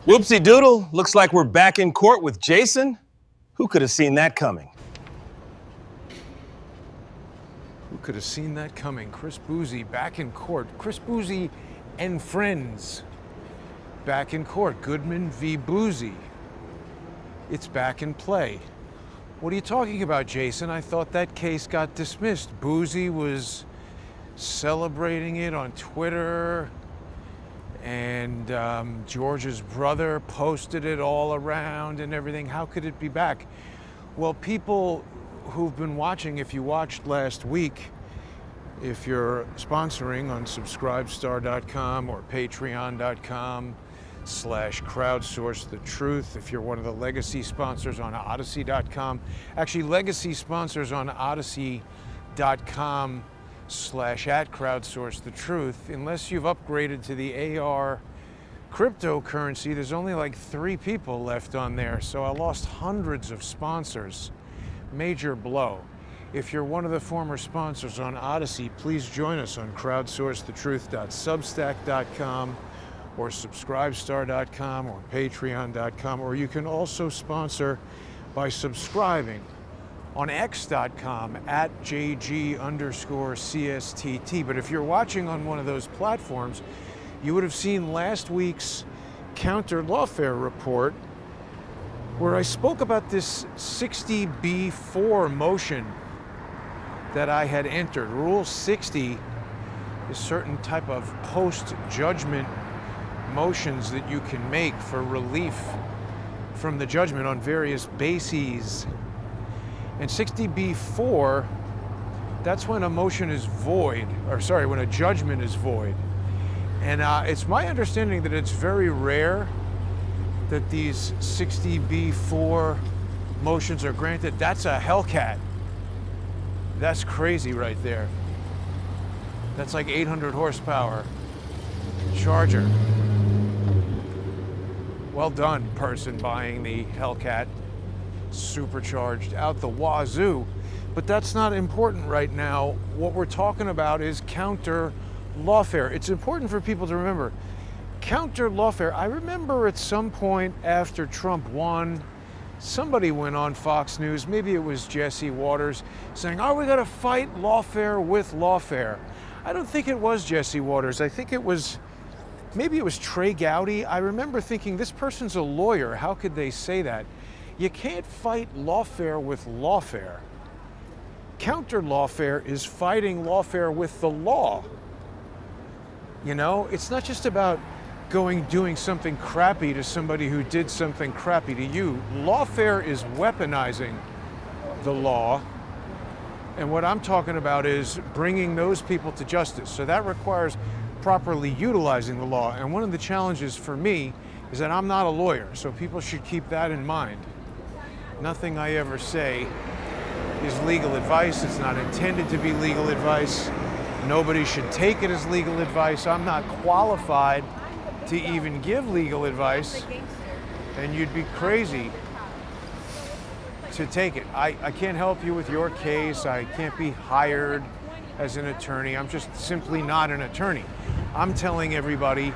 Whoopsie doodle, looks like we're back in court with Jason. Who could have seen that coming? Who could have seen that coming? Chris Bouzy back in court. Chris Bouzy and friends back in court. Goodman v. Bouzy. It's back in play. What are you talking about, Jason? I thought that case got dismissed. Bouzy was celebrating it on Twitter, and George's brother posted it all around and everything. How could it be back? Well, people who've been watching, if you watched last week, if you're sponsoring on subscribestar.com or patreon.com/crowdsourcethetruth, if you're one of the legacy sponsors on odyssey.com, actually legacy sponsors on odyssey.com/@crowdsourcethetruth, unless you've upgraded to the AR cryptocurrency, there's only like 3 people left on there. So I lost hundreds of sponsors. Major blow. If you're one of the former sponsors on Odyssey, please join us on crowdsourcethetruth.substack.com or subscribestar.com or patreon.com, or you can also sponsor by subscribing on x.com @JG_CSTT. But if you're watching on one of those platforms, you would have seen last week's Counterlawfare Report, where I spoke about this 60B4 motion that I had entered. Rule 60 is certain type of post-judgment motions that you can make for relief from the judgment on various bases. And 60B4, that's when a motion is void, or sorry, when a judgment is void. And it's my understanding that it's very rare that these 60B4 motions are granted. That's a Hellcat. That's crazy right there. That's like 800 horsepower Charger. Well done, person buying the Hellcat. Supercharged out the wazoo. But that's not important right now. What we're talking about is counter-lawfare. It's important for people to remember. Counter-lawfare, I remember at some point after Trump won, somebody went on Fox News, maybe it was Jesse Waters, saying, "Oh, we got to fight lawfare with lawfare." I don't think it was Jesse Waters. I think it was, maybe it was Trey Gowdy. I remember thinking, this person's a lawyer. How could they say that? You can't fight lawfare with lawfare. Counter-lawfare is fighting lawfare with the law. You know, it's not just about doing something crappy to somebody who did something crappy to you. Lawfare is weaponizing the law. And what I'm talking about is bringing those people to justice. So that requires properly utilizing the law. And one of the challenges for me is that I'm not a lawyer. So people should keep that in mind. Nothing I ever say is legal advice. It's not intended to be legal advice. Nobody should take it as legal advice. I'm not qualified to even give legal advice, and you'd be crazy to take it. I can't help you with your case. I can't be hired as an attorney. I'm just simply not an attorney. I'm telling everybody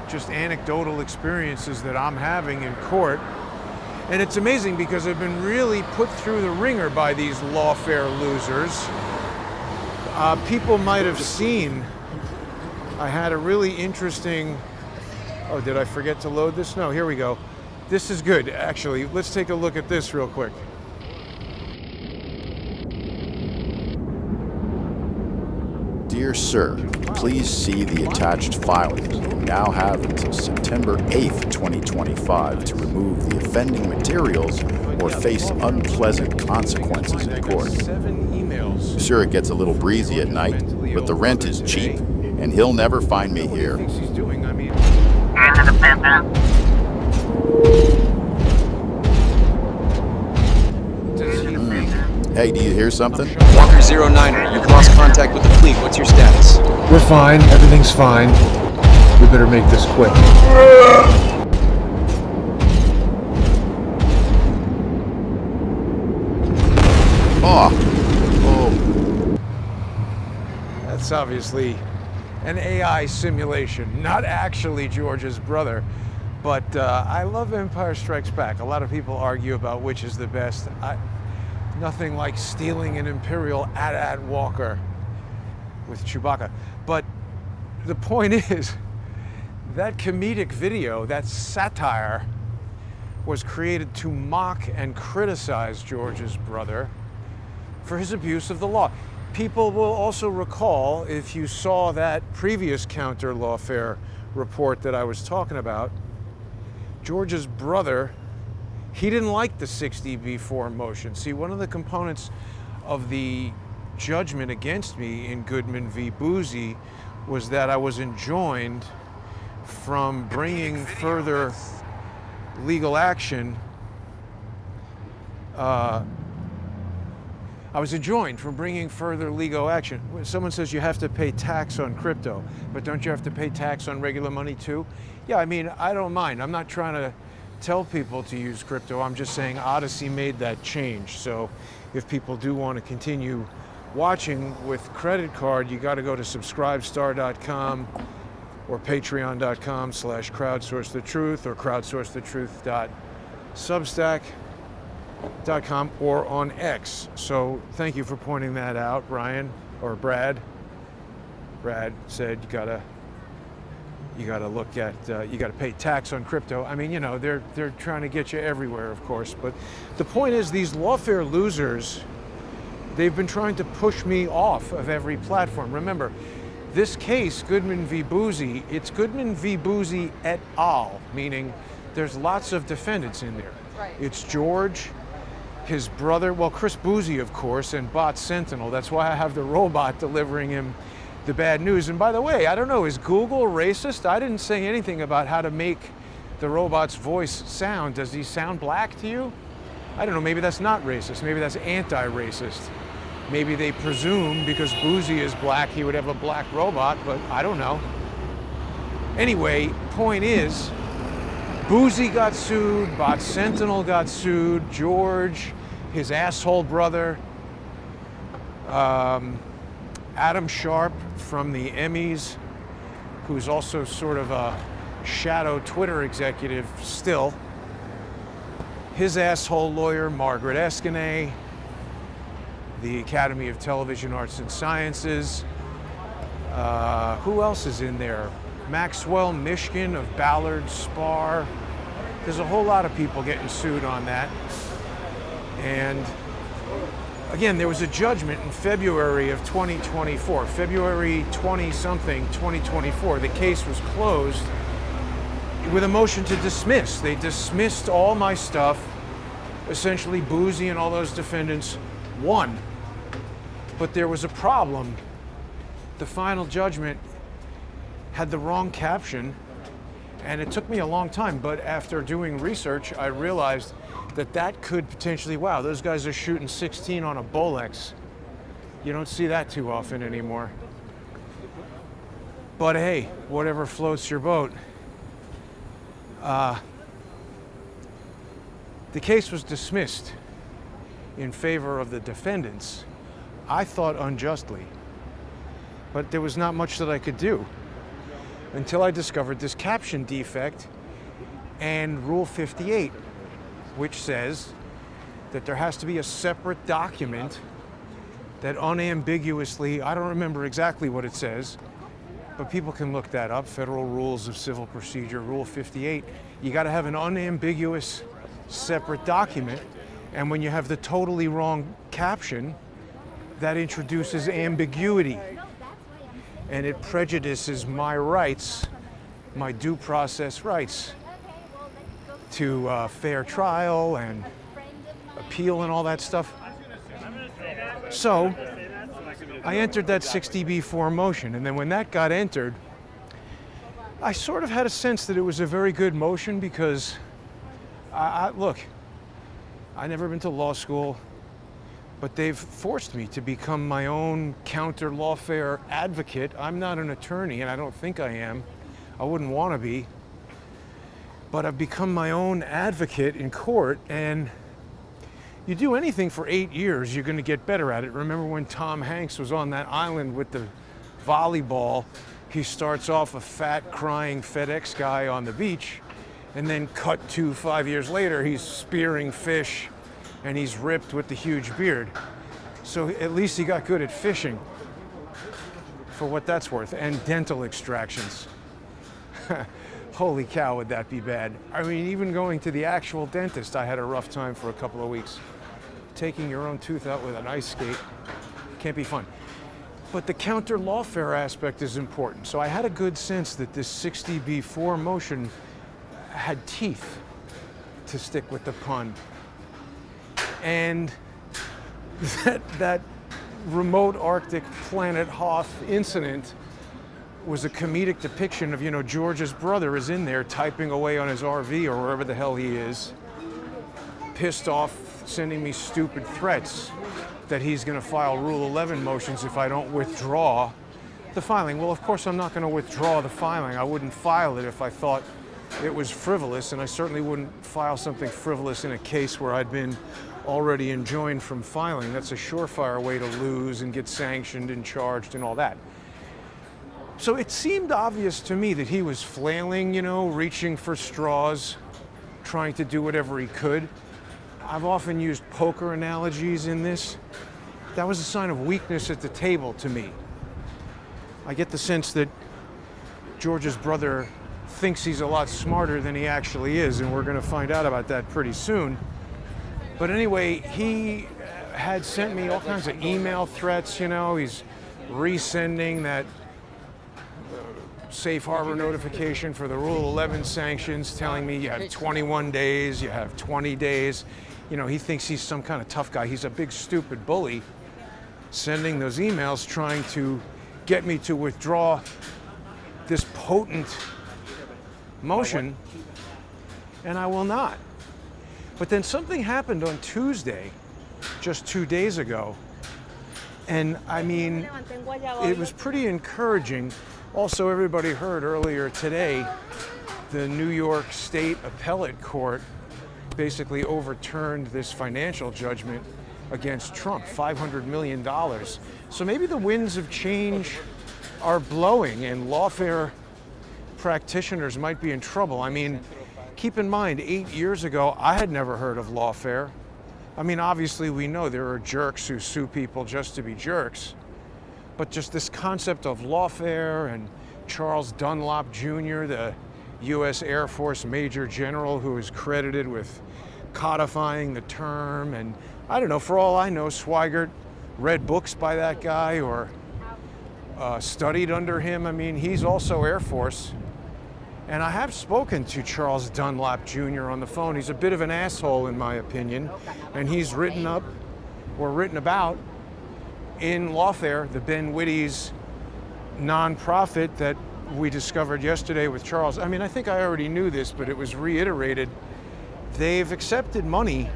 just anecdotal experiences that I'm having in court. And it's amazing because I've been really put through the ringer by these lawfare losers. People might have seen, I had a really interesting, oh, did I forget to load this? No, here we go. This is good, actually. Let's take a look at this real quick. Dear Sir, please see the attached filings. You now have until September 8th, 2025 to remove the offending materials or face unpleasant consequences in court. Sure, it gets a little breezy at night, but the rent is cheap, and he'll never find me here. Hey, do you hear something? Walker 09er, you've lost contact with the fleet. What's your status? We're fine. Everything's fine. We better make this quick. Oh. That's obviously an AI simulation, not actually George's brother. But I love Empire Strikes Back. A lot of people argue about which is the best. Nothing like stealing an Imperial AT-AT Walker with Chewbacca. But the point is, that comedic video, that satire, was created to mock and criticize George's brother for his abuse of the law. People will also recall, if you saw that previous Counterlawfare report that I was talking about, George's brother, he didn't like the 60B4 motion. See, one of the components of the judgment against me in Goodman v. Bouzy was that I was enjoined from bringing further legal action. I was enjoined from bringing further legal action. When someone says you have to pay tax on crypto, but don't you have to pay tax on regular money too? Yeah, I mean, I don't mind. I'm not trying to tell people to use crypto. I'm just saying Odyssey made that change. So if people do want to continue watching with credit card, you got to go to subscribestar.com or patreon.com/crowdsourcethetruth or crowdsourcethetruth.substack.com or on X. So thank you for pointing that out, Ryan, or Brad. Brad said you gotta look at, you gotta pay tax on crypto. I mean, you know, they're trying to get you everywhere, of course. But the point is, these lawfare losers, they've been trying to push me off of every platform. Remember, this case, Goodman v. Bouzy, it's Goodman v. Bouzy et al., meaning there's lots of defendants in there. Right. It's George, his brother, well, Chris Bouzy, of course, and bot Sentinel. That's why I have the robot delivering him the bad news. And by the way, I don't know, is Google racist? I didn't say anything about how to make the robot's voice sound. Does he sound black to you? I don't know, maybe that's not racist. Maybe that's anti-racist. Maybe they presume because Bouzy is black, he would have a black robot, but I don't know. Anyway, point is, Bouzy got sued, bot Sentinel got sued, George, his asshole brother, Adam Sharp from the Emmys, who's also sort of a shadow Twitter executive still, his asshole lawyer, Margaret Eskenay, the Academy of Television Arts and Sciences. Who else is in there? Maxwell Mishkin of Ballard Spar. There's a whole lot of people getting sued on that. And again, there was a judgment in February of 2024, February 20-something, 2024. The case was closed with a motion to dismiss. They dismissed all my stuff. Essentially, Bouzy and all those defendants won. But there was a problem. The final judgment had the wrong caption, and it took me a long time, but after doing research, I realized that that could potentially, wow, those guys are shooting 16 on a Bolex. You don't see that too often anymore. But hey, whatever floats your boat. The case was dismissed in favor of the defendants. I thought unjustly, but there was not much that I could do until I discovered this caption defect and Rule 58, which says that there has to be a separate document that unambiguously, I don't remember exactly what it says, but people can look that up, Federal Rules of Civil Procedure, Rule 58. You gotta have an unambiguous separate document, and when you have the totally wrong caption, that introduces ambiguity, and it prejudices my rights, my due process rights to fair trial and appeal and all that stuff. So I entered that 60B4 motion, and then when that got entered, I sort of had a sense that it was a very good motion because, look, I've never been to law school, but they've forced me to become my own counter-lawfare advocate. I'm not an attorney, and I don't think I am. I wouldn't want to be. But I've become my own advocate in court, and you do anything for 8 years, you're going to get better at it. Remember when Tom Hanks was on that island with the volleyball, he starts off a fat, crying FedEx guy on the beach, And then cut to 5 years later, he's spearing fish and he's ripped with the huge beard. So at least he got good at fishing, for what that's worth, and dental extractions. Holy cow, would that be bad. I mean, even going to the actual dentist, I had a rough time for a couple of weeks. Taking your own tooth out with an ice skate can't be fun. But the counter lawfare aspect is important. So I had a good sense that this 60B4 motion had teeth, to stick with the pun. And that remote Arctic planet Hoth incident was a comedic depiction of, you know, George's brother is in there typing away on his RV or wherever the hell he is, pissed off, sending me stupid threats that he's going to file Rule 11 motions if I don't withdraw the filing. Well, of course I'm not going to withdraw the filing. I wouldn't file it if I thought it was frivolous, and I certainly wouldn't file something frivolous in a case where I'd been already enjoined from filing. That's a surefire way to lose and get sanctioned and charged and all that. So it seemed obvious to me that he was flailing, you know, reaching for straws, trying to do whatever he could. I've often used poker analogies in this. That was a sign of weakness at the table to me. I get the sense that George's brother thinks he's a lot smarter than he actually is, and we're going to find out about that pretty soon. But anyway, he had sent me all kinds of email threats, you know. He's resending that safe harbor notification for the Rule 11 sanctions, telling me you have 21 days, you have 20 days. You know, he thinks he's some kind of tough guy. He's a big, stupid bully, sending those emails trying to get me to withdraw this potent motion, and I will not. But then something happened on Tuesday, just 2 days ago, and I mean, it was pretty encouraging. Also, everybody heard earlier today, the New York State Appellate Court basically overturned this financial judgment against Trump, $500 million. So maybe the winds of change are blowing and lawfare practitioners might be in trouble. I mean, keep in mind, 8 years ago, I had never heard of lawfare. I mean, obviously we know there are jerks who sue people just to be jerks, but just this concept of lawfare, and Charles Dunlop Jr., the U.S. Air Force Major General who is credited with codifying the term, and I don't know, for all I know, Swigert read books by that guy or studied under him. I mean, he's also Air Force. And I have spoken to Charles Dunlop Jr. on the phone. He's a bit of an asshole, in my opinion, and he's written up or written about in Lawfare, the Ben Whitty's nonprofit that we discovered yesterday with Charles. I mean, I think I already knew this, but it was reiterated. They've accepted money,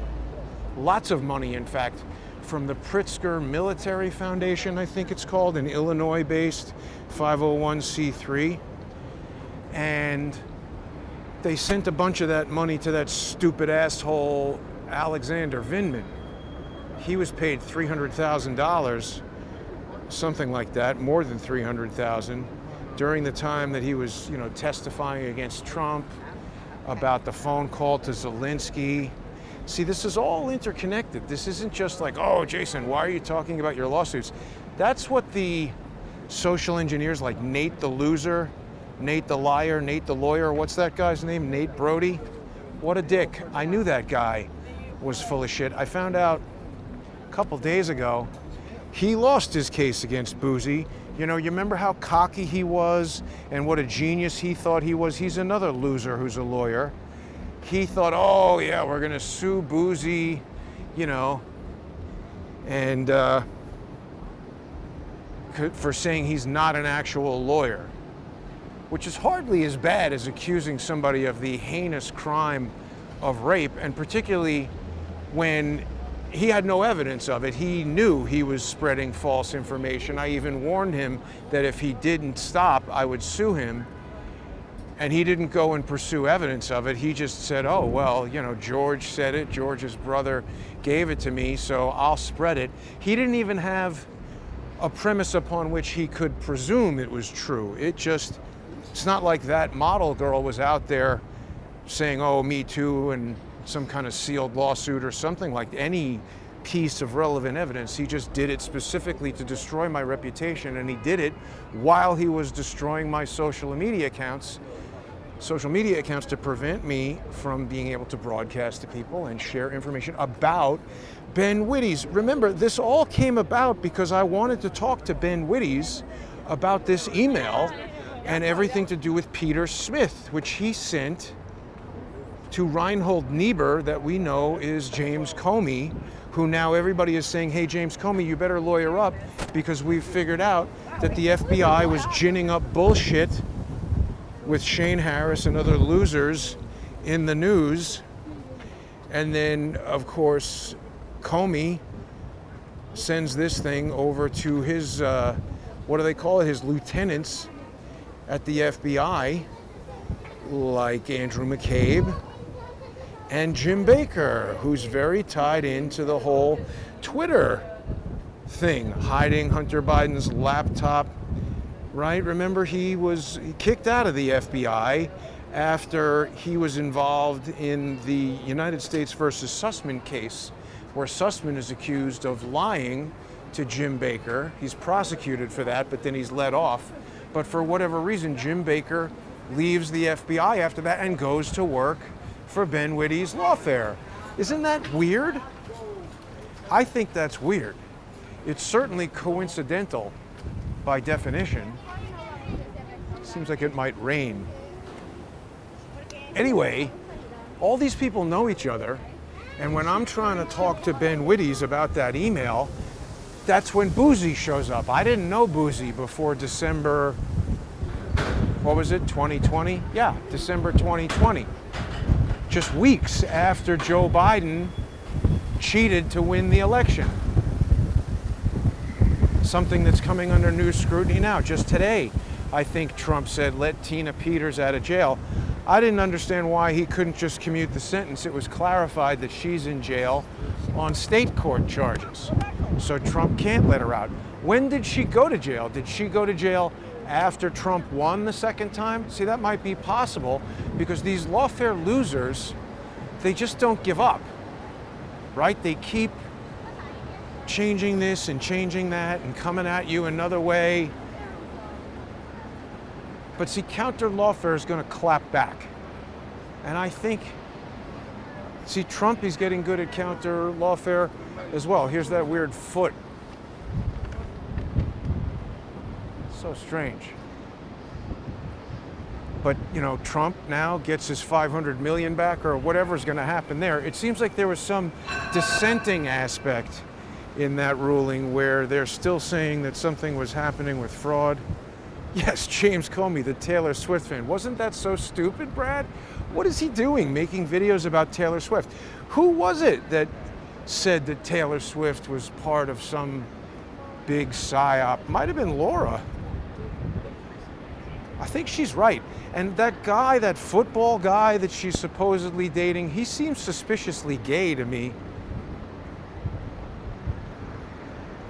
lots of money, in fact, from the Pritzker Military Foundation, I think it's called, an Illinois-based 501c3. And they sent a bunch of that money to that stupid asshole Alexander Vindman. He was paid $300,000, something like that, more than $300,000, during the time that he was, you know, testifying against Trump, about the phone call to Zelensky. See, this is all interconnected. This isn't just like, oh, Jason, why are you talking about your lawsuits? That's what the social engineers like Nate the Loser, Nate the Liar, Nate the Lawyer, what's that guy's name? Nate Brody? What a dick. I knew that guy was full of shit. I found out a couple days ago, he lost his case against Bouzy. You know, you remember how cocky he was and what a genius he thought he was? He's another loser who's a lawyer. He thought, oh yeah, we're gonna sue Bouzy, you know, and for saying he's not an actual lawyer, which is hardly as bad as accusing somebody of the heinous crime of rape, and particularly when he had no evidence of it. He knew he was spreading false information. I even warned him that if he didn't stop, I would sue him. And he didn't go and pursue evidence of it. He just said, oh, well, you know, George said it, George's brother gave it to me, so I'll spread it. He didn't even have a premise upon which he could presume it was true. It's not like that model girl was out there saying, oh, me too, and some kind of sealed lawsuit or something, like any piece of relevant evidence. He just did it specifically to destroy my reputation, and he did it while he was destroying my social media accounts to prevent me from being able to broadcast to people and share information about Ben Wittes. Remember, this all came about because I wanted to talk to Ben Wittes about this email and everything to do with Peter Smith, which he sent to Reinhold Niebuhr, that we know is James Comey, who now everybody is saying, hey, James Comey, you better lawyer up, because we've figured out that the FBI was ginning up bullshit with Shane Harris and other losers in the news. And then, of course, Comey sends this thing over to his, what do they call it, his lieutenants at the FBI, like Andrew McCabe and Jim Baker, who's very tied into the whole Twitter thing, hiding Hunter Biden's laptop, right? Remember, he was kicked out of the FBI after he was involved in the United States versus Sussman case, where Sussman is accused of lying to Jim Baker. He's prosecuted for that, but then he's let off. But for whatever reason, Jim Baker leaves the FBI after that and goes to work for Ben Wittes' Lawfare. Isn't that weird? I think that's weird. It's certainly coincidental by definition. Seems like it might rain. Anyway, all these people know each other, and when I'm trying to talk to Ben Wittes about that email, that's when Bouzy shows up. I didn't know Bouzy before December, what was it, 2020? Yeah, December 2020. Just weeks after Joe Biden cheated to win the election. Something that's coming under new scrutiny now. Just today, I think Trump said, let Tina Peters out of jail. I didn't understand why he couldn't just commute the sentence. It was clarified that she's in jail on state court charges. So Trump can't let her out. When did she go to jail? Did she go to jail after Trump won the second time? See, that might be possible, because these lawfare losers, they just don't give up, right? They keep changing this and changing that and coming at you another way. But see, Counterlawfare is going to clap back. And I think, see, Trump is getting good at Counterlawfare as well. Here's that weird foot. So strange. But, you know, Trump now gets his $500 million back, or whatever is going to happen there. It seems like there was some dissenting aspect in that ruling where they're still saying that something was happening with fraud. Yes, James Comey, the Taylor Swift fan. Wasn't that so stupid, Brad? What is he doing, making videos about Taylor Swift? Who was it that said that Taylor Swift was part of some big psyop? Might have been Laura. I think she's right. And that guy, that football guy that she's supposedly dating, he seems suspiciously gay to me.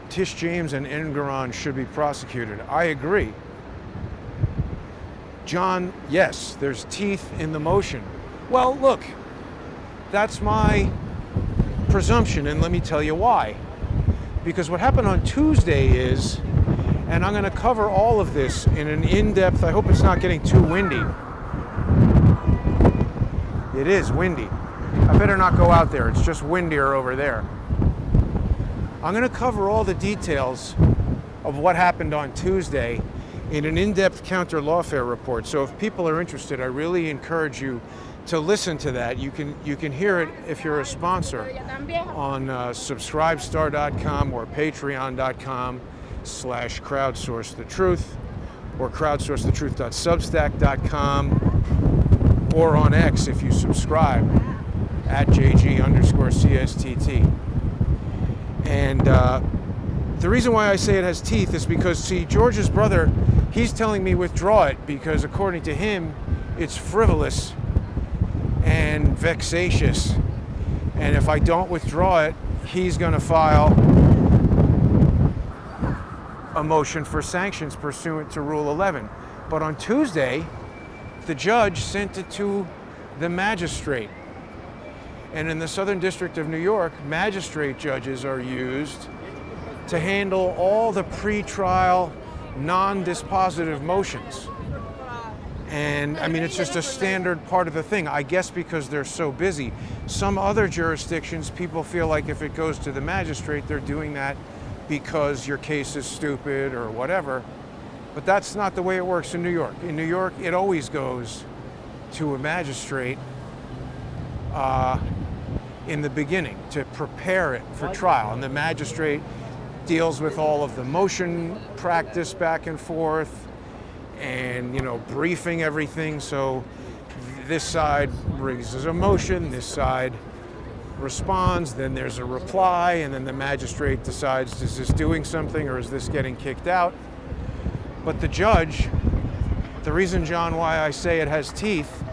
Tish James and Engoron should be prosecuted. I agree. John, yes, there's teeth in the motion. Well, look, that's my presumption, and let me tell you why. Because what happened on Tuesday is, and I'm going to cover all of this in an in-depth, I hope it's not getting too windy. It is windy. I better not go out there. It's just windier over there. I'm going to cover all the details of what happened on Tuesday in an in-depth Counterlawfare report. So if people are interested, I really encourage you to listen to that. You can hear it if you're a sponsor on subscribestar.com or patreon.com/crowdsourcethetruth or crowdsourcethetruth.substack.com or on X if you subscribe at JG_CSTT. And the reason why I say it has teeth is because, see, George's brother, he's telling me withdraw it because, according to him, it's frivolous and vexatious. And if I don't withdraw it, he's going to file a motion for sanctions pursuant to Rule 11. But on Tuesday, the judge sent it to the magistrate. And in the Southern District of New York, magistrate judges are used to handle all the pre-trial non-dispositive motions. And I mean, it's just a standard part of the thing, I guess because they're so busy. Some other jurisdictions, people feel like if it goes to the magistrate, they're doing that because your case is stupid or whatever. But that's not the way it works in New York. In New York, it always goes to a magistrate in the beginning to prepare it for trial. And the magistrate deals with all of the motion practice back and forth and, you know, briefing everything. So this side raises a motion, this side responds, then there's a reply, and then the magistrate decides, is this doing something or is this getting kicked out? But the judge, the reason, John, why I say it has teeth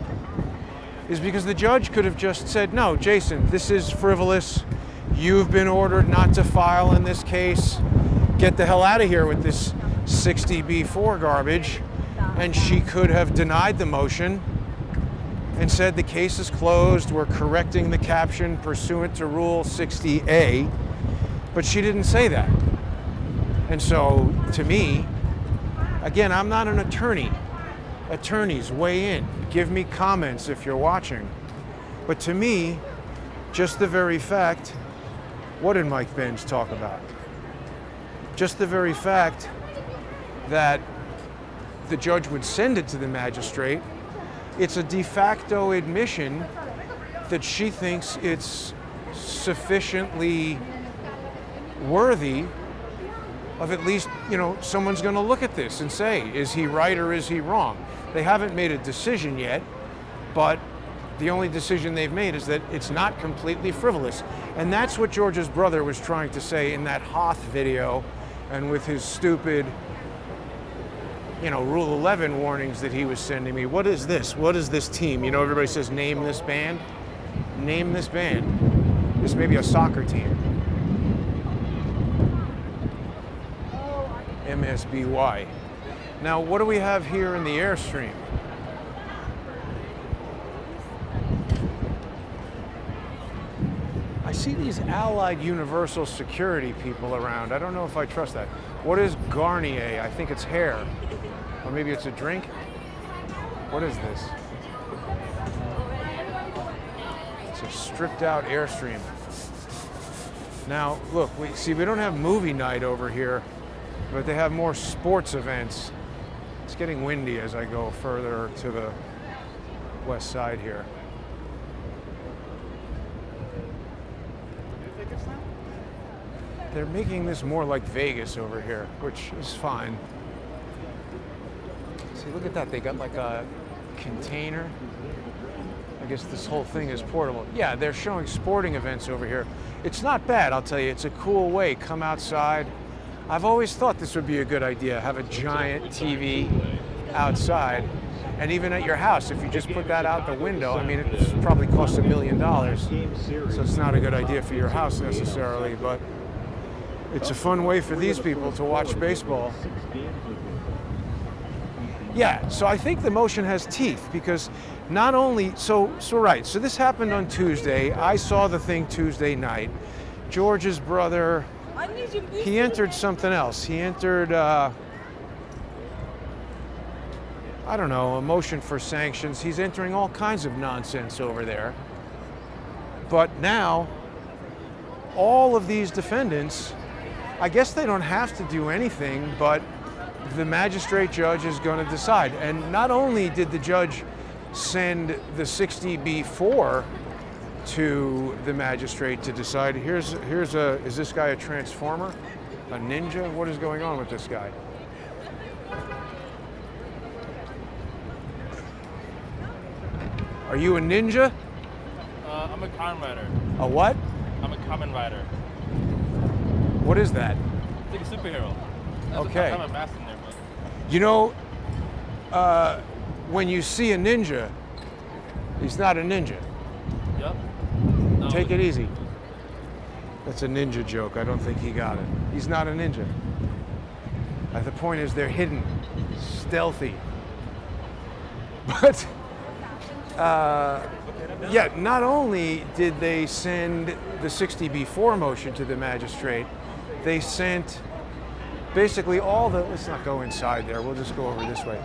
is because the judge could have just said, no, Jason, this is frivolous. You've been ordered not to file in this case. Get the hell out of here with this 60B4 garbage. And she could have denied the motion and said the case is closed, we're correcting the caption pursuant to Rule 60A, but she didn't say that. And so, to me, again, I'm not an attorney. Attorneys, weigh in. Give me comments if you're watching. But to me, just the very fact, what did Mike Benz talk about? Just the very fact that the judge would send it to the magistrate, it's a de facto admission that she thinks it's sufficiently worthy of at least, you know, someone's going to look at this and say, is he right or is he wrong? They haven't made a decision yet, but the only decision they've made is that it's not completely frivolous. And that's what George's brother was trying to say in that Hoth video and with his stupid, you know, Rule 11 warnings that he was sending me. What is this? What is this team? You know, everybody says, name this band. Name this band. This may be a soccer team. MSBY. Now, what do we have here in the Airstream? I see these Allied Universal Security people around. I don't know if I trust that. What is Garnier? I think it's hair. Or maybe it's a drink? What is this? It's a stripped out Airstream. Now, look, we don't have movie night over here, but they have more sports events. It's getting windy as I go further to the west side here. They're making this more like Vegas over here, which is fine. See, look at that. They got like a container. I guess this whole thing is portable. Yeah, they're showing sporting events over here. It's not bad, I'll tell you. It's a cool way. Come outside. I've always thought this would be a good idea, have a giant TV outside. And even at your house, if you just put that out the window, I mean, it probably costs $1 million. So it's not a good idea for your house necessarily, but it's a fun way for these people to watch baseball. Yeah, so I think the motion has teeth because not only, so this happened on Tuesday. I saw the thing Tuesday night. George's brother, he entered something else. He entered, I don't know, a motion for sanctions. He's entering all kinds of nonsense over there. But now, all of these defendants, I guess they don't have to do anything, but the magistrate judge is going to decide. And not only did the judge send the 60B4 to the magistrate to decide, is this guy a transformer? A ninja? What is going on with this guy? Are you a ninja? I'm a common writer. A what? I'm a common writer. What is that? It's like a superhero. That's Okay. I'm a master in there, but You know, when you see a ninja, he's not a ninja. yep. No, Take it easy. That's a ninja joke. I don't think he got it. He's not a ninja. The point is they're hidden, stealthy. But Yeah, not only did they send the 60B4 motion to the magistrate, they sent basically all the, let's not go inside there, we'll just go over this way.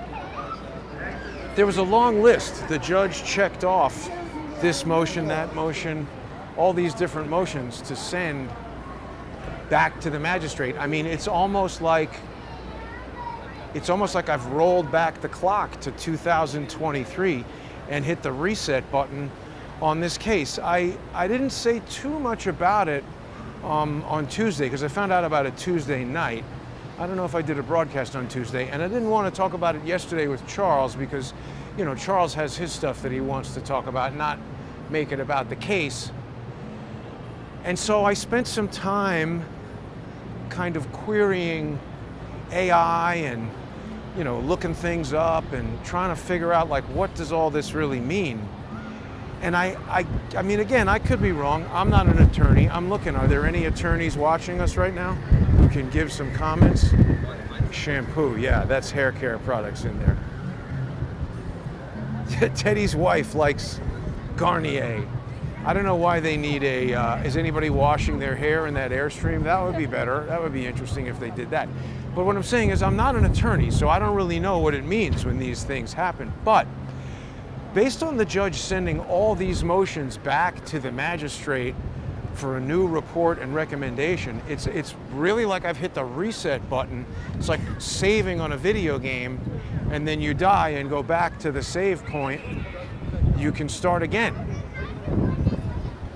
There was a long list. The judge checked off this motion, that motion, all these different motions to send back to the magistrate. I mean, it's almost like I've rolled back the clock to 2023 and hit the reset button on this case. I didn't say too much about it on Tuesday because I found out about it Tuesday night. I don't know if I did a broadcast on Tuesday, and I didn't want to talk about it yesterday with Charles because, you know, Charles has his stuff that he wants to talk about, not make it about the case. And so I spent some time kind of querying AI and, you know, looking things up and trying to figure out, like, what does all this really mean? And I mean, again, I could be wrong. I'm not an attorney. I'm looking. Are there any attorneys watching us right now who can give some comments? Shampoo, yeah, that's hair care products in there. Teddy's wife likes Garnier. I don't know why they need a, is anybody washing their hair in that Airstream? That would be better. That would be interesting if they did that. But what I'm saying is I'm not an attorney, so I don't really know what it means when these things happen. But based on the judge sending all these motions back to the magistrate for a new report and recommendation, it's really like I've hit the reset button. It's like saving on a video game, and then you die and go back to the save point. You can start again.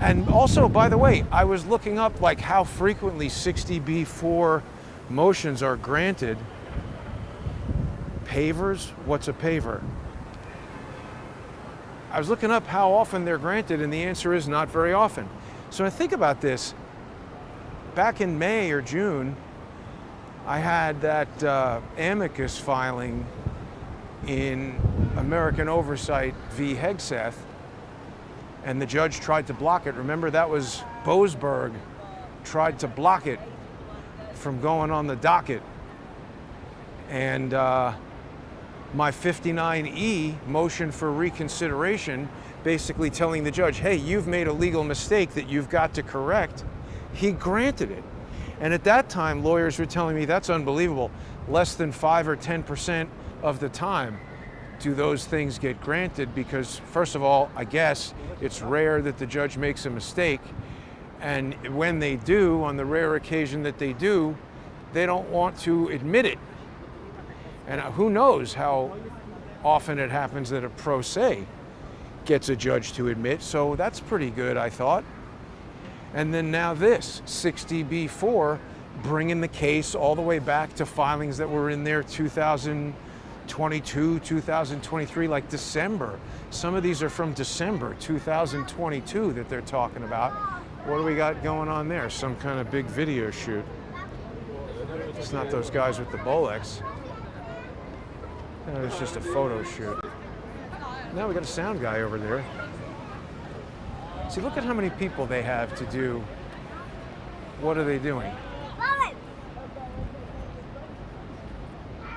And also, by the way, I was looking up like how frequently 60B4 motions are granted. Pavers? What's a paver? I was looking up how often they're granted, and the answer is not very often. So I think about this. Back in May or June, I had that amicus filing in American Oversight v. Hegseth, and the judge tried to block it. Remember, that was Boasberg tried to block it from going on the docket. And my 59E motion for reconsideration, basically telling the judge, hey, you've made a legal mistake that you've got to correct, he granted it. And at that time, lawyers were telling me that's unbelievable. Less than 5 or 10% of the time do those things get granted because, first of all, I guess it's rare that the judge makes a mistake. And when they do, on the rare occasion that they do, they don't want to admit it. And who knows how often it happens that a pro se gets a judge to admit, so that's pretty good, I thought. And then now this, 60B4, bringing the case all the way back to filings that were in there 2022, 2023, like December. Some of these are from December 2022 that they're talking about. What do we got going on there? Some kind of big video shoot. It's not those guys with the Bolex. No, it's just a photo shoot. Now we got a sound guy over there. See, look at how many people they have to do. What are they doing?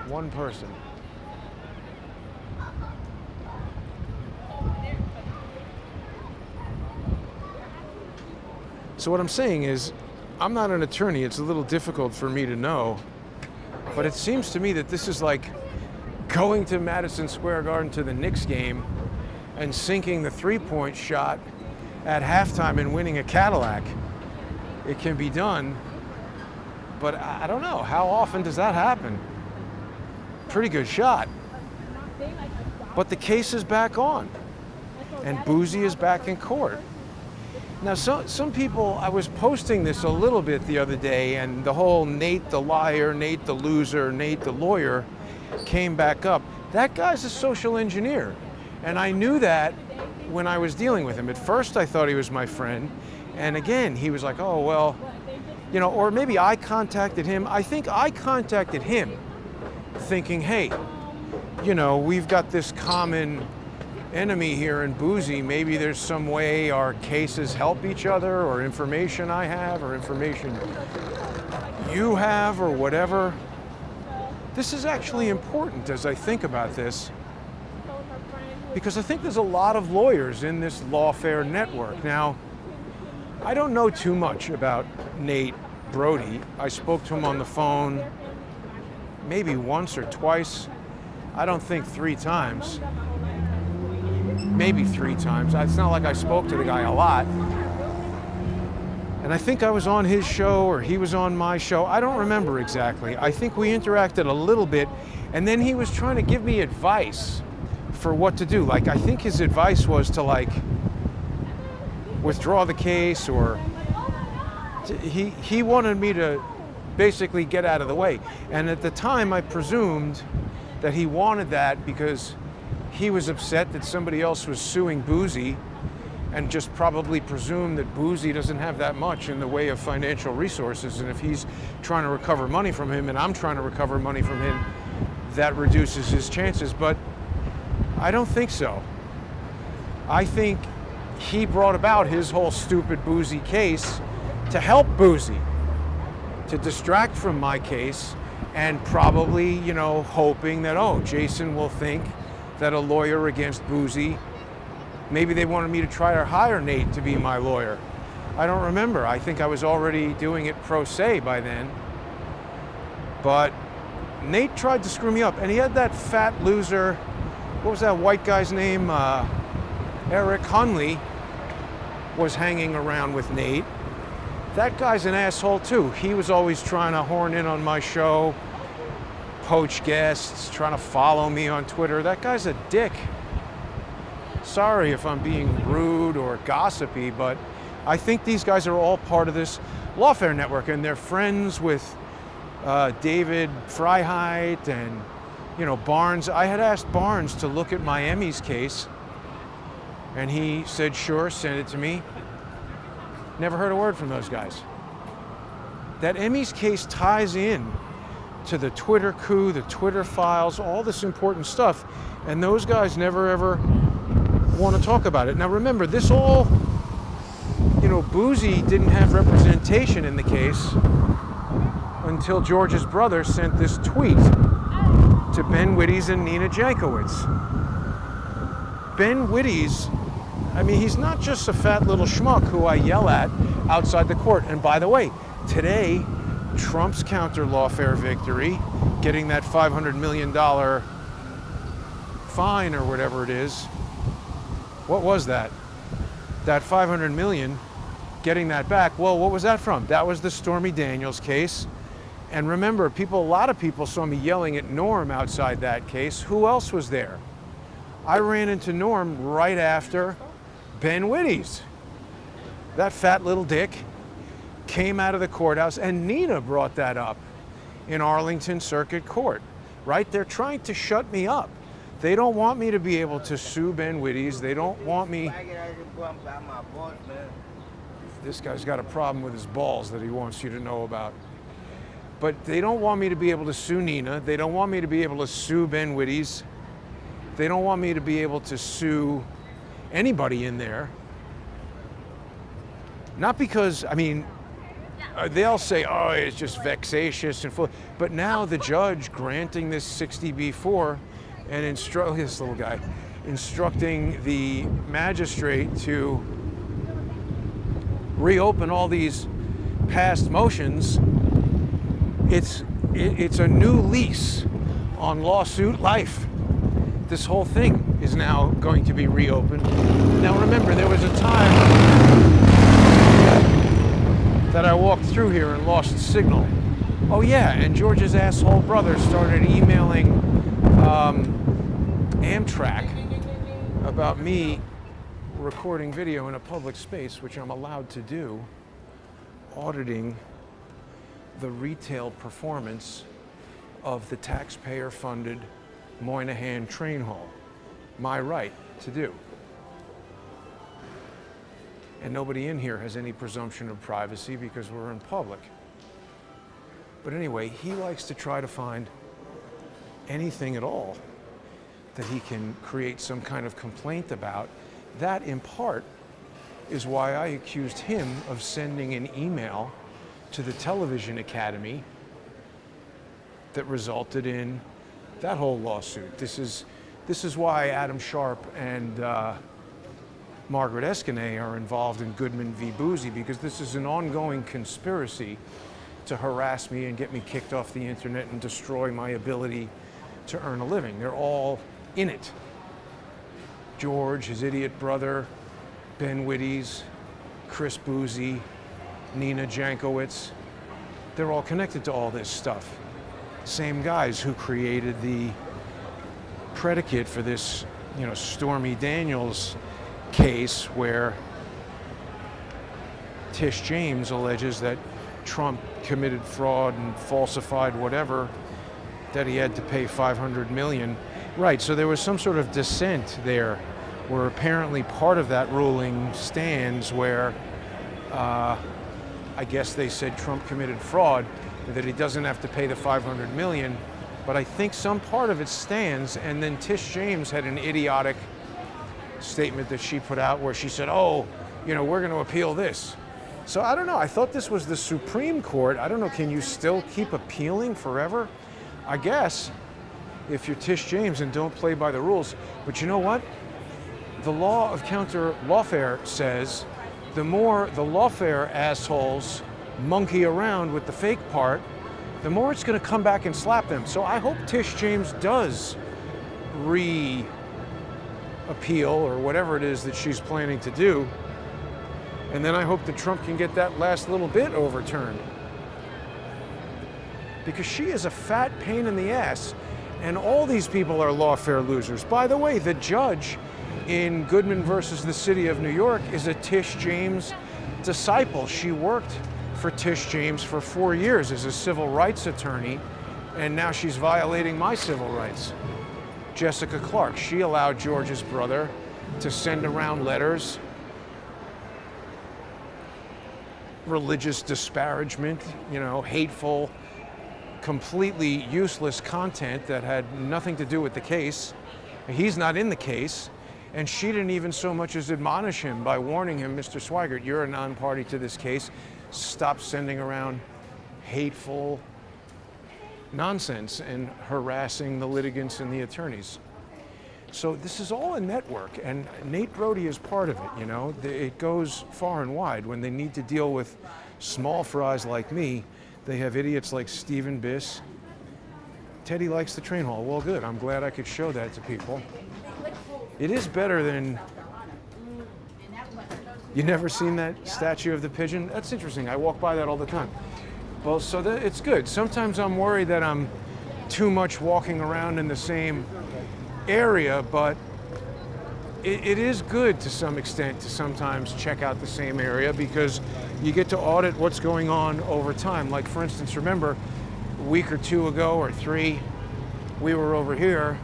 One person. So what I'm saying is, I'm not an attorney. It's a little difficult for me to know. But it seems to me that this is like going to Madison Square Garden to the Knicks game and sinking the three-point shot at halftime and winning a Cadillac. It can be done, but I don't know. How often does that happen? Pretty good shot. But the case is back on, and Bouzy is back in court. Now, some people, I was posting this a little bit the other day, and the whole Nate the liar, Nate the loser, Nate the lawyer came back up. That guy's a social engineer, and I knew that when I was dealing with him. At first I thought he was my friend, and again he was like, oh well, you know, or maybe I contacted him. I think I contacted him thinking, hey, you know, we've got this common enemy here in Bouzy. Maybe there's some way our cases help each other, or information I have or information you have, or whatever. This is actually important as I think about this. because I think there's a lot of lawyers in this lawfare network. Now, I don't know too much about Nate Brody. I spoke to him on the phone maybe once or twice. I don't think 3 times. Maybe 3 times. It's not like I spoke to the guy a lot. And I think I was on his show or he was on my show. I don't remember exactly. I think we interacted a little bit, and then he was trying to give me advice for what to do. Like, I think his advice was to, like, withdraw the case, or he wanted me to basically get out of the way. And at the time, I presumed that he wanted that because he was upset that somebody else was suing Bouzy, and just probably presumed that Bouzy doesn't have that much in the way of financial resources, and if he's trying to recover money from him and I'm trying to recover money from him, that reduces his chances. But I don't think so. I think he brought about his whole stupid Bouzy case to help Bouzy, to distract from my case, and probably, you know, hoping that, oh, Jason will think that a lawyer against Bouzy, maybe they wanted me to try to hire Nate to be my lawyer. I don't remember. I think I was already doing it pro se by then. But Nate tried to screw me up, and he had that fat loser, what was that white guy's name? Eric Hunley was hanging around with Nate. That guy's an asshole too. He was always trying to horn in on my show, poach guests, trying to follow me on Twitter. That guy's a dick. Sorry if I'm being rude or gossipy, but I think these guys are all part of this lawfare network, and they're friends with David Freiheit and, you know, Barnes. I had asked Barnes to look at my Emmys case, and he said, sure, send it to me. Never heard a word from those guys. That Emmys case ties in to the Twitter coup, the Twitter files, all this important stuff, and those guys never ever want to talk about it. Now remember, this all, you know, Bouzy didn't have representation in the case until George's brother sent this tweet to Ben Wittes and Nina Jankowicz. Ben Wittes, I mean, he's not just a fat little schmuck who I yell at outside the court. And by the way, today, Trump's counter-lawfare victory, getting that $500 million fine or whatever it is. What was that? That $500 million, getting that back. Well, what was that from? That was the Stormy Daniels case. And remember, a lot of people saw me yelling at Norm outside that case. Who else was there? I ran into Norm right after Ben Wittes. That fat little dick came out of the courthouse, and Nina brought that up in Arlington Circuit Court, right? They're trying to shut me up. They don't want me to be able to sue Ben Wittes. They don't want me. This guy's got a problem with his balls that he wants you to know about. But they don't want me to be able to sue Nina. They don't want me to be able to sue Ben Wittes. They don't want me to be able to sue anybody in there. Not because, I mean, they'll say, oh, it's just vexatious and full. But now the judge granting this 60B4 and this little guy, instructing the magistrate to reopen all these past motions, it's a new lease on lawsuit life. This whole thing is now going to be reopened. Now remember, there was a time that I walked through here and lost signal. Oh yeah, and George's asshole brother started emailing Amtrak about me recording video in a public space, which I'm allowed to do, auditing the retail performance of the taxpayer-funded Moynihan Train Hall. My right to do. And nobody in here has any presumption of privacy because we're in public. But anyway, he likes to try to find anything at all that he can create some kind of complaint about. That, in part, is why I accused him of sending an email to the Television Academy that resulted in that whole lawsuit. This This is why Adam Sharp and Margaret Eskenayi are involved in Goodman v. Bouzy, because this is an ongoing conspiracy to harass me and get me kicked off the internet and destroy my ability to earn a living. They're all in it. George, his idiot brother, Ben Wittes, Chris Bouzy, Nina Jankowicz, they're all connected to all this stuff. Same guys who created the predicate for this, Stormy Daniels case where Tish James alleges that Trump committed fraud and falsified whatever, that he had to pay $500 million. Right, so there was some sort of dissent there where apparently part of that ruling stands where I guess they said Trump committed fraud, that he doesn't have to pay the $500 million, but I think some part of it stands. And then Tish James had an idiotic statement that she put out where she said, we're going to appeal this. So I don't know, I thought this was the Supreme Court. I don't know, can you still keep appealing forever? I guess, if you're Tish James and don't play by the rules. But you know what? The law of counterlawfare says the more the lawfare assholes monkey around with the fake part, the more it's going to come back and slap them. So I hope Tish James does re-appeal or whatever it is that she's planning to do. And then I hope that Trump can get that last little bit overturned. Because she is a fat pain in the ass. And all these people are lawfare losers. By the way, the judge in Goodman versus the City of New York is a Tish James disciple. She worked for Tish James for 4 years as a civil rights attorney, and now she's violating my civil rights. Jessica Clark, she allowed George's brother to send around letters, religious disparagement, hateful, completely useless content that had nothing to do with the case. He's not in the case, and she didn't even so much as admonish him by warning him, Mr. Swigert, you're a non-party to this case. Stop sending around hateful nonsense and harassing the litigants and the attorneys. So this is all a network, and Nate Brody is part of it, It goes far and wide. When they need to deal with small fries like me, they have idiots like Stephen Biss. Teddy likes the train hall. Well, good. I'm glad I could show that to people. It is better than... You never seen that statue of the pigeon? That's interesting. I walk by that all the time. Well, so it's good. Sometimes I'm worried that I'm too much walking around in the same area, but it is good to some extent to sometimes check out the same area, because you get to audit what's going on over time. Like, for instance, remember a week or two ago or three, we were over here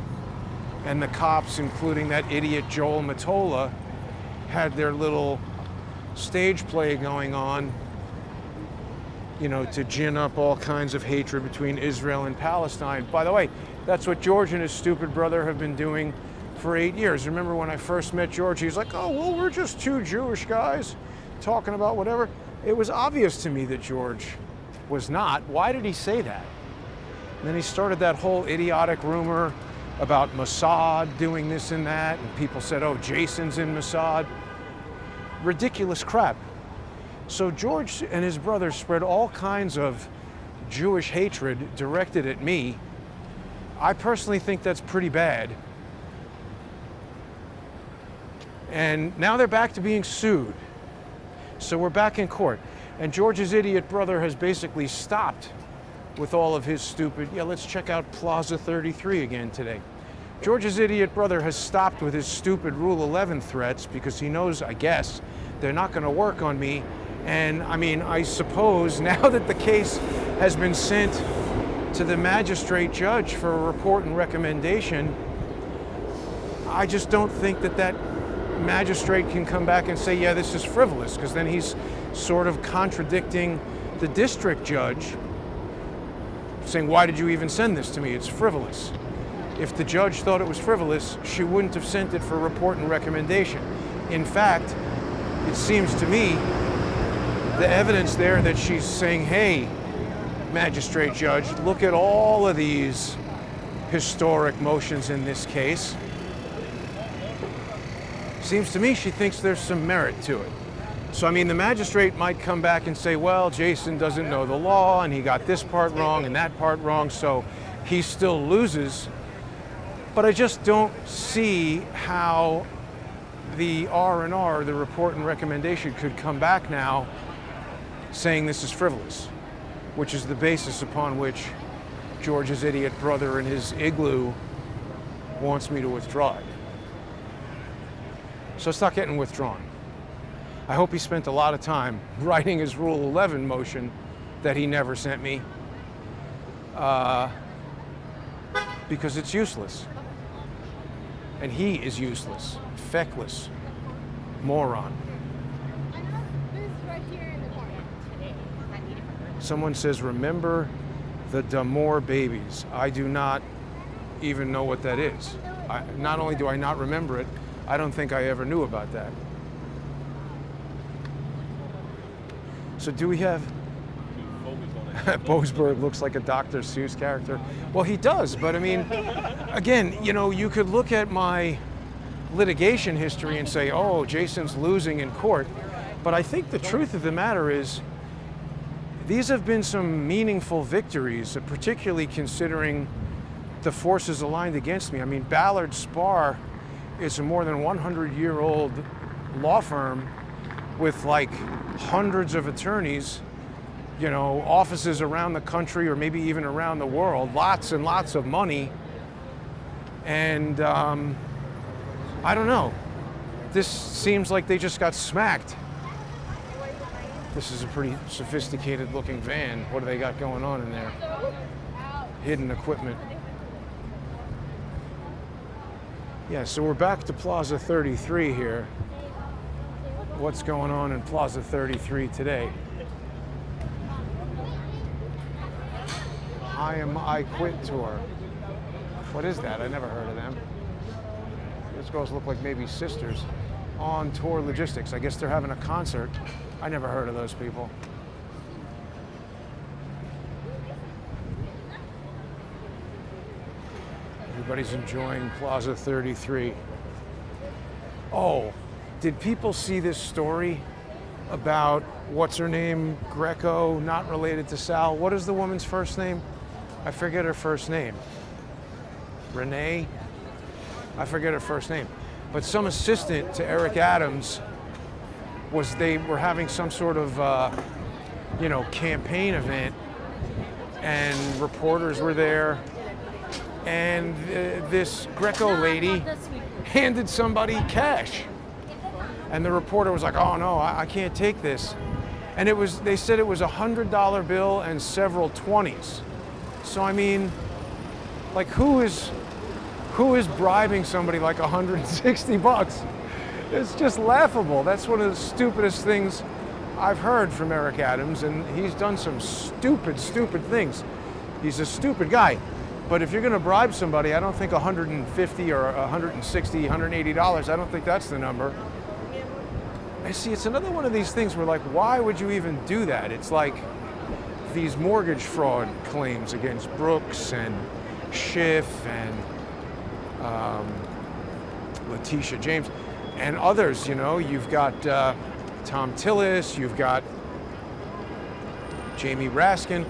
and the cops, including that idiot Joel Matola, had their little stage play going on, to gin up all kinds of hatred between Israel and Palestine. By the way, that's what George and his stupid brother have been doing for 8 years. Remember when I first met George, he was like, we're just two Jewish guys talking about whatever. It was obvious to me that George was not. Why did he say that? And then he started that whole idiotic rumor about Mossad doing this and that, and people said, Jason's in Mossad. Ridiculous crap. So George and his brother spread all kinds of Jewish hatred directed at me. I personally think that's pretty bad. And now they're back to being sued. So we're back in court. And George's idiot brother has basically stopped with all of his stupid, let's check out Plaza 33 again today. George's idiot brother has stopped with his stupid Rule 11 threats because he knows, I guess, they're not going to work on me. And I suppose now that the case has been sent to the magistrate judge for a report and recommendation, I just don't think that magistrate can come back and say, this is frivolous, because then he's sort of contradicting the district judge, saying, why did you even send this to me? It's frivolous. If the judge thought it was frivolous, she wouldn't have sent it for report and recommendation. In fact, it seems to me the evidence there that she's saying, hey, magistrate judge, look at all of these historic motions in this case. Seems to me she thinks there's some merit to it. So, I mean, the magistrate might come back and say, well, Jason doesn't know the law, and he got this part wrong and that part wrong, so he still loses. But I just don't see how the R&R, the report and recommendation, could come back now saying this is frivolous, which is the basis upon which George's idiot brother and his igloo wants me to withdraw it. So it's not getting withdrawn. I hope he spent a lot of time writing his Rule 11 motion that he never sent me, because it's useless. And he is useless, feckless, moron. Someone says, remember the Damore babies. I do not even know what that is. Not only do I not remember it, I don't think I ever knew about that. So do we have... Boasberg looks like a Dr. Seuss character. Well, he does, but I mean, again, you know, you could look at my litigation history and say, oh, Jason's losing in court. But I think the truth of the matter is, these have been some meaningful victories, particularly considering the forces aligned against me. I mean, Ballard Spahr is a more than 100-year-old law firm with like hundreds of attorneys, you know, offices around the country or maybe even around the world, lots and lots of money. And I don't know. This seems like they just got smacked. This is a pretty sophisticated looking van. What do they got going on in there? Hidden equipment. Yeah, so we're back to Plaza 33 here. What's going on in Plaza 33 today? I Quit tour. What is that? I never heard of them. Those girls look like maybe sisters. On Tour Logistics. I guess they're having a concert. I never heard of those people. Everybody's enjoying Plaza 33. Oh, did people see this story about what's her name, Greco, not related to Sal? What is the woman's first name? I forget her first name. Renee? I forget her first name. But some assistant to Eric Adams they were having some sort of, you know, campaign event, and reporters were there, and this Greco lady handed somebody cash. And the reporter was like, oh no, I can't take this. And they said it was a $100 bill and several 20s. So I mean, like who is bribing somebody like 160 bucks? It's just laughable. That's one of the stupidest things I've heard from Eric Adams, and he's done some stupid things. He's a stupid guy. But if you're gonna bribe somebody, I don't think 150 or 160, $180, I don't think that's the number. I see, it's another one of these things where like, why would you even do that? It's like these mortgage fraud claims against Brooks and Schiff and Letitia James and others, you know. You've got Tom Tillis, you've got Jamie Raskin.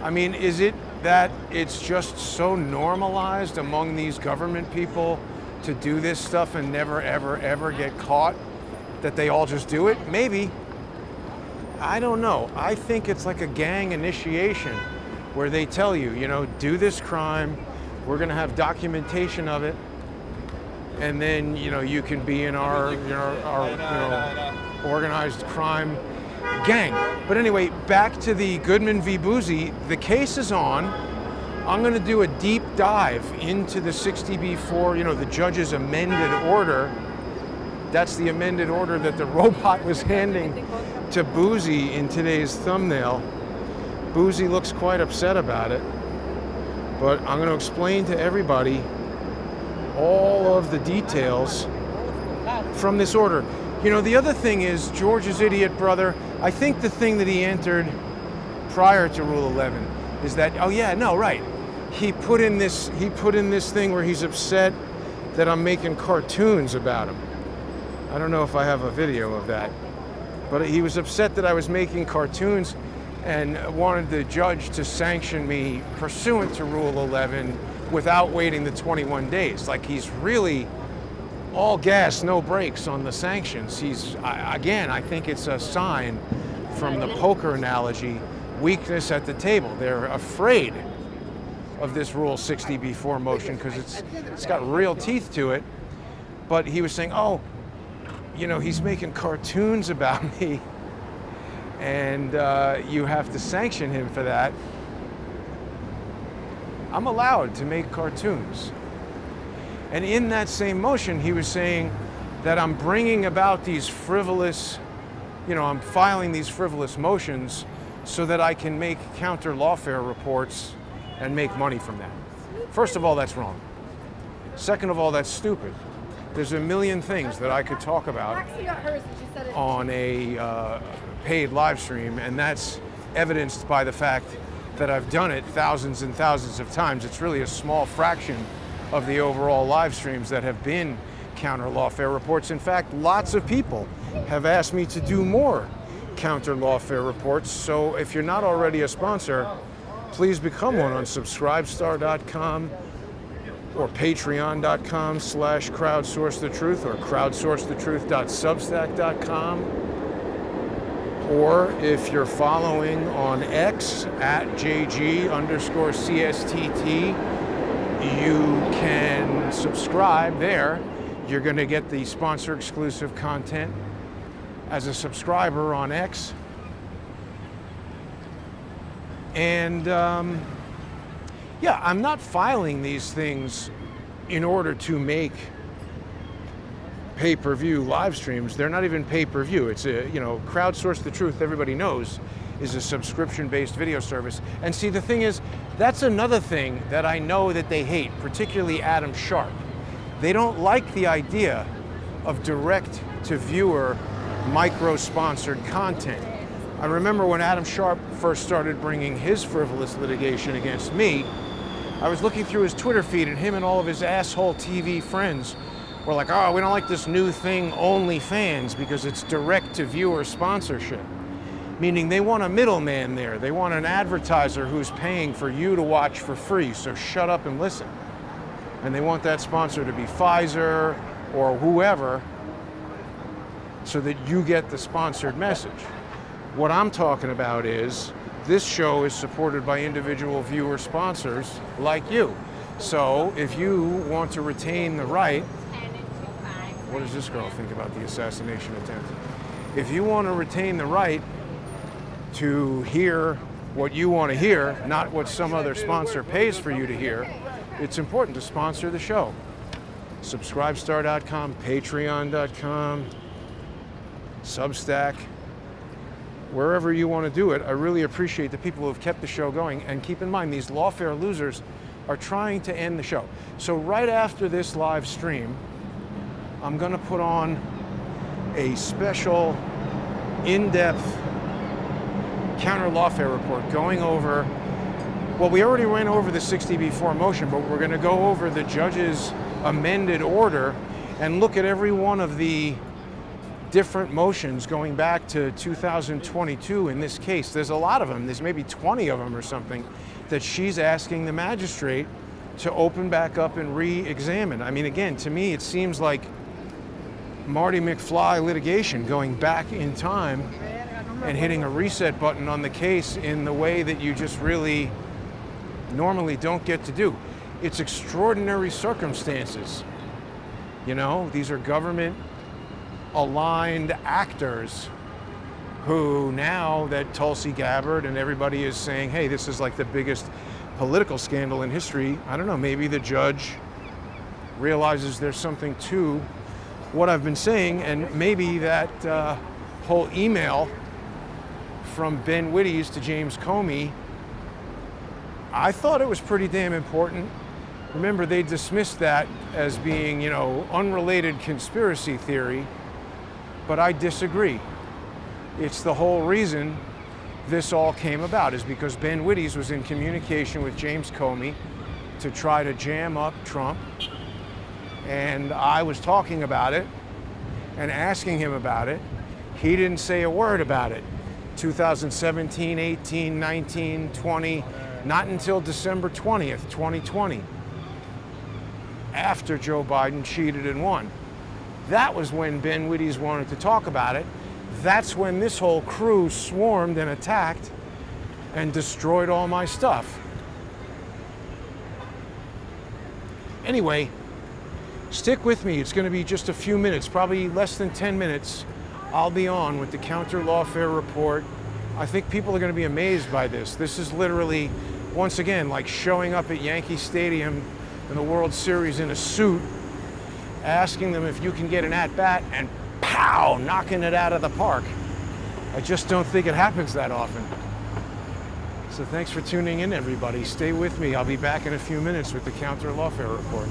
I mean, is it that it's just so normalized among these government people to do this stuff and never, ever, ever get caught that they all just do it? Maybe. I don't know. I think it's like a gang initiation where they tell you, you know, do this crime, we're gonna have documentation of it, and then, you know, you can be in our organized crime gang. But anyway, back to the Goodman v. Bouzy. The case is on. I'm going to do a deep dive into the 60B4, you know, the judge's amended order. That's the amended order that the robot was handing to Bouzy in today's thumbnail. Bouzy looks quite upset about it. But I'm going to explain to everybody all of the details from this order. You know, the other thing is George's idiot brother, I think the thing that he entered prior to Rule 11 is that, oh yeah, no, right. He put in this thing where he's upset that I'm making cartoons about him. I don't know if I have a video of that. But he was upset that I was making cartoons and wanted the judge to sanction me pursuant to Rule 11 without waiting the 21 days. Like, he's really all gas, no brakes on the sanctions. Again, I think it's a sign from the poker analogy, weakness at the table. They're afraid of this Rule 60b-4 motion because it's got real teeth to it. But he was saying, oh, you know, he's making cartoons about me, and you have to sanction him for that. I'm allowed to make cartoons. And in that same motion, he was saying that I'm bringing about these frivolous, I'm filing these frivolous motions so that I can make counter-lawfare reports and make money from that. First of all, that's wrong. Second of all, that's stupid. There's a million things that I could talk about on a paid live stream, and that's evidenced by the fact that I've done it thousands and thousands of times. It's really a small fraction of the overall live streams that have been counter-lawfare reports. In fact, lots of people have asked me to do more counter-lawfare reports. So if you're not already a sponsor, please become one on subscribestar.com or patreon.com/crowdsourcethetruth or crowdsourcethetruth.substack.com. Or if you're following on X @JG_CSTT, you can subscribe there. You're going to get the sponsor exclusive content as a subscriber on X. And yeah, I'm not filing these things in order to make pay-per-view live streams. They're not even pay-per-view. It's a, Crowdsource the Truth, everybody knows, is a subscription-based video service. And see, the thing is, that's another thing that I know that they hate, particularly Adam Sharp. They don't like the idea of direct-to-viewer micro-sponsored content. I remember when Adam Sharp first started bringing his frivolous litigation against me, I was looking through his Twitter feed, and him and all of his asshole TV friends were like, oh, we don't like this new thing, OnlyFans, because it's direct-to-viewer sponsorship. Meaning they want a middleman there. They want an advertiser who's paying for you to watch for free, so shut up and listen. And they want that sponsor to be Pfizer or whoever so that you get the sponsored message. What I'm talking about is this show is supported by individual viewer sponsors like you. So if you want to retain the right, what does this girl think about the assassination attempt? If you want to retain the right to hear what you want to hear, not what some other sponsor pays for you to hear, it's important to sponsor the show. Subscribestar.com, Patreon.com, Substack, wherever you want to do it. I really appreciate the people who have kept the show going. And keep in mind, these lawfare losers are trying to end the show. So right after this live stream, I'm going to put on a special, in-depth counter-lawfare report going over, well, we already went over the 60b-4 motion, but we're going to go over the judge's amended order and look at every one of the different motions going back to 2022 in this case. There's a lot of them. There's maybe 20 of them or something that she's asking the magistrate to open back up and re-examine. I mean, again, to me, it seems like Marty McFly litigation, going back in time and hitting a reset button on the case in the way that you just really normally don't get to do. It's extraordinary circumstances. These are government aligned actors who, now that Tulsi Gabbard and everybody is saying, hey, this is like the biggest political scandal in history, I don't know, maybe the judge realizes there's something to what I've been saying, and maybe that whole email from Ben Wittes to James Comey, I thought it was pretty damn important. Remember, they dismissed that as being, unrelated conspiracy theory, but I disagree. It's the whole reason this all came about, is because Ben Wittes was in communication with James Comey to try to jam up Trump, and I was talking about it, and asking him about it. He didn't say a word about it. 2017, 18, 19, 20, not until December 20th, 2020, after Joe Biden cheated and won. That was when Ben Wittes wanted to talk about it. That's when this whole crew swarmed and attacked and destroyed all my stuff. Anyway, stick with me. It's going to be just a few minutes, probably less than 10 minutes. I'll be on with the Counterlawfare Report. I think people are going to be amazed by this. This is literally, once again, like showing up at Yankee Stadium in the World Series in a suit, asking them if you can get an at-bat, and pow, knocking it out of the park. I just don't think it happens that often. So thanks for tuning in, everybody. Stay with me. I'll be back in a few minutes with the Counterlawfare Report.